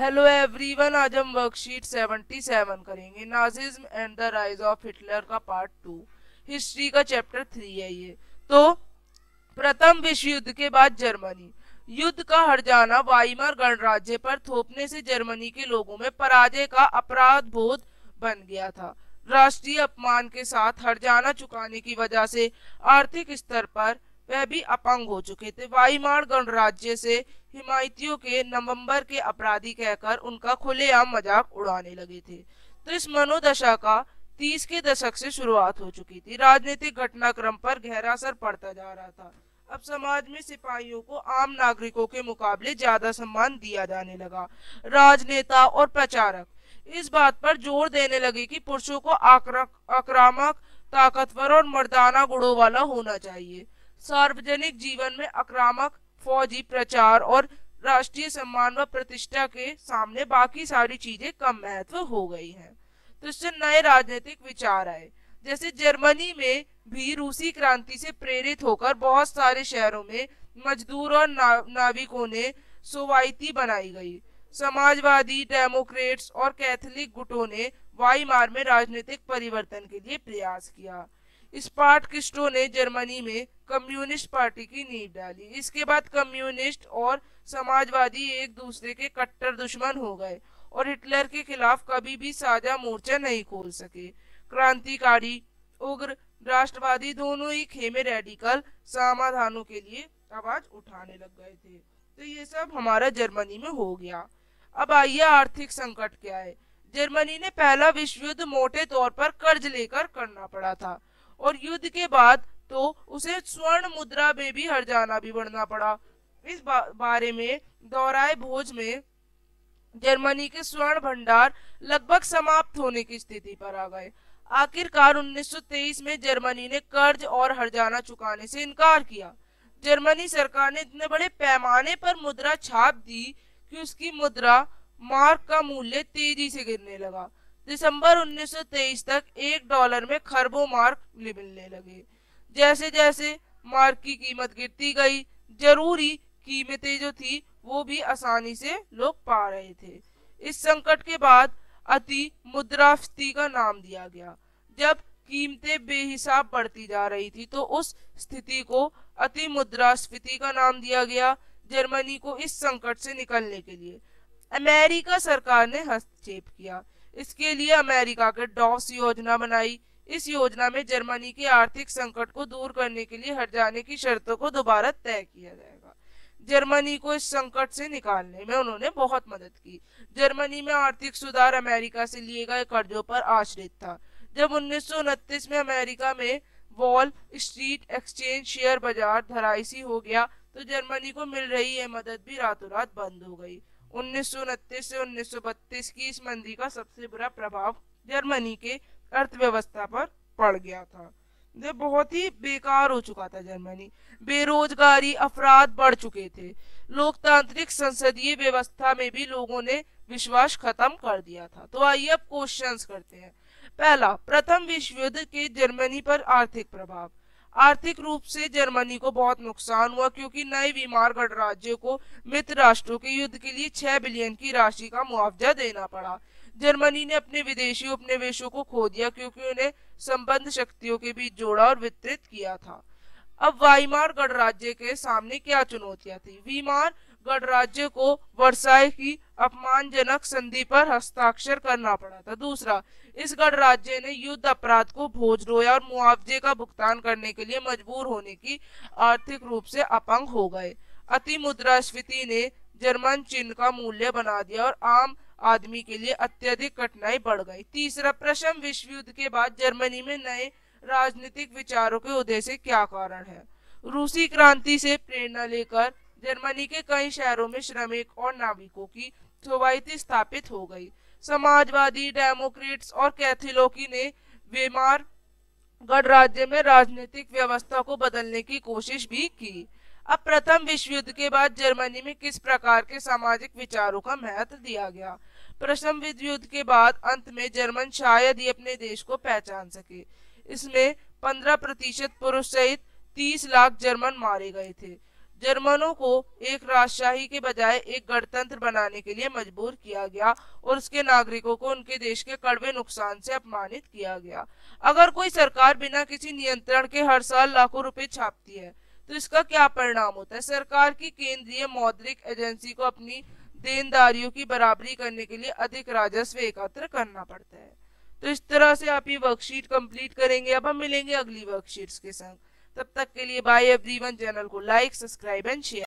Hello everyone, आज हम worksheet 77 करेंगे। Nazism and the rise of Hitler का पार्ट 2, हिस्ट्री का चैप्टर 3 है ये। तो प्रथम विश्व युद्ध के बाद जर्मनी, युद्ध का हर जाना वाइमर गणराज्य पर थोपने से जर्मनी के लोगों में पराजय का अपराध बोध बन गया था। राष्ट्रीय अपमान के साथ हर जाना चुकाने की वजह से आर्थिक स्तर पर वह भी अपंग हो चुके थे। वाइमार गणराज्य से हिमायतियों के नवंबर के अपराधी कहकर उनका खुलेआम मजाक उड़ाने लगे थे। तो इस मनोदशा का 30 के दशक से शुरुआत हो चुकी थी। राजनीतिक घटनाक्रम पर गहरा असर पड़ता जा रहा था। अब समाज में सिपाहियों को आम नागरिकों के मुकाबले ज्यादा सम्मान दिया जाने लगा। राजनेता और प्रचारक इस बात पर जोर देने लगे कि पुरुषों को आक्रामक, ताकतवर और मर्दाना गुणों वाला होना चाहिए। सार्वजनिक जीवन में आक्रामक, फौजी, प्रचार और राष्ट्रीय सम्मान व प्रतिष्ठा के सामने बाकी सारी चीजें कम महत्व हो गई हैं। तो इससे नए राजनीतिक विचार आए। जैसे जर्मनी में भी रूसी क्रांति से प्रेरित होकर बहुत सारे शहरों में मजदूर और नाविकों ने सोवाइती बनाई गई। समाजवादी, डेमोक्रेट्स और कैथोलिक गुटों ने वाइमार में राजनीतिक परिवर्तन के लिए प्रयास किया। स्पार्टकिस्टों ने जर्मनी में कम्युनिस्ट पार्टी की नींव डाली। इसके बाद कम्युनिस्ट और समाजवादी एक दूसरे के कट्टर दुश्मन हो गए और हिटलर के खिलाफ कभी भी साझा मोर्चा नहीं खोल सके। क्रांतिकारी, उग्र, राष्ट्रवादी दोनों ही खेमे रेडिकल समाधानों के लिए आवाज उठाने लग गए थे। तो ये सब हमारा जर्मनी में हो गया। अब आइए आर्थिक संकट क्या है। जर्मनी ने पहला विश्व युद्ध मोटे तौर पर कर्ज लेकर करना पड़ा था और युद्ध के बाद तो उसे स्वर्ण मुद्रा में भी हर जाना भी बढ़ना पड़ा। इस बारे में दोहराए भोज में जर्मनी के स्वर्ण भंडार लगभग समाप्त होने की स्थिति पर आ गए। आखिरकार 1923 में जर्मनी ने कर्ज और हर्जाना चुकाने से इनकार किया। जर्मनी सरकार ने इतने बड़े पैमाने पर मुद्रा छाप दी कि उसकी मुद्रा मार्क का मूल्य तेजी से गिरने लगा। दिसंबर 1923 तक $1 में खरबों मार्क मिलने लगे। जैसे जैसे मार्क की कीमत गिरती गई, जरूरी कीमतें जो थी वो भी आसानी से लोग पा रहे थे। इस संकट के बाद अति मुद्रास्फीति का नाम दिया गया। जब कीमतें बेहिसाब बढ़ती जा रही थी तो उस स्थिति को अति मुद्रास्फीति का नाम दिया गया। जर्मनी को इस संकट से निकलने के लिए अमेरिका सरकार ने हस्तक्षेप किया। इसके लिए अमेरिका के डॉस योजना बनाई। इस योजना में जर्मनी के आर्थिक संकट को दूर करने के लिए हट जाने की शर्तों को दोबारा तय किया जाएगा। जर्मनी को इस संकट से निकालने में उन्होंने बहुत मदद की। जर्मनी में आर्थिक सुधार अमेरिका से लिए गए कर्जों पर आश्रित था। जब 1929 में अमेरिका में वॉल स्ट्रीट एक्सचेंज शेयर बाजार धराशायी हो गया तो जर्मनी को मिल रही यह मदद भी रातों रात बंद हो गई। 1929 से 1932 की इस मंदी का सबसे बुरा प्रभाव जर्मनी के अर्थव्यवस्था पर पड़ गया था। ये बहुत ही बेकार हो चुका था जर्मनी। बेरोजगारी, अपराध बढ़ चुके थे। लोकतांत्रिक संसदीय व्यवस्था में भी लोगों ने विश्वास खत्म कर दिया था। तो आइए अब क्वेश्चंस करते हैं। पहला, प्रथम विश्व युद्ध के जर्मनी पर आर्थिक प्रभाव। आर्थिक रूप से जर्मनी को बहुत नुकसान हुआ क्योंकि नए बीमार गणराज्यों को मित्र राष्ट्रों के युद्ध के लिए 6 बिलियन की राशि का मुआवजा देना पड़ा। जर्मनी ने अपने विदेशी उपनिवेशों को खो दिया क्योंकि उन्हें संबंध शक्तियों के बीच जोड़ा और वितरित किया था। अब वाइमार गणराज्य के सामने क्या चुनौतियां थी। वीमार गणराज्य को वर्साई की अपमानजनक संधि पर हस्ताक्षर करना पड़ा था। दूसरा, इस गणराज्य ने युद्ध अपराध को भोज रोया और मुआवजे का भुगतान करने के लिए मजबूर होने की आर्थिक रूप से अपंग हो गए। अति मुद्रास्फीति ने जर्मन चिन्ह का मूल्य बना दिया और आम आदमी के लिए अत्यधिक कठिनाई बढ़ गई। तीसरा, प्रथम विश्व युद्ध के बाद जर्मनी में नए राजनीतिक विचारों के उदय से क्या कारण है। रूसी क्रांति से प्रेरणा लेकर जर्मनी के कई शहरों में श्रमिक और नाविकों की सोसाइटी स्थापित हो गई। समाजवादी, डेमोक्रेट्स और कैथोलिकों ने वेमार गणराज्य में राजनीतिक व्यवस्था को बदलने की कोशिश भी की। अब प्रथम विश्व युद्ध के बाद जर्मनी में किस प्रकार के सामाजिक विचारों का महत्व दिया गया। प्रथम विश्व युद्ध के बाद अंत में जर्मन शायद ही अपने देश को पहचान सके। इसमें 15% पुरुष सहित 30 लाख जर्मन मारे गए थे। जर्मनों को एक राजशाही के बजाय एक गणतंत्र बनाने के लिए मजबूर किया गया और उसके नागरिकों को उनके देश के कड़वे नुकसान से अपमानित किया गया। अगर कोई सरकार बिना किसी नियंत्रण के हर साल लाखों रुपए छापती है तो इसका क्या परिणाम होता है? सरकार की केंद्रीय मौद्रिक एजेंसी को अपनी देनदारियों की बराबरी करने के लिए अधिक राजस्व एकत्र करना पड़ता है। तो इस तरह से आप ये वर्कशीट कंप्लीट करेंगे। अब हम मिलेंगे अगली वर्कशीट्स के संग। तब तक के लिए बाय एवरीवन। चैनल को लाइक, सब्सक्राइब एंड शेयर।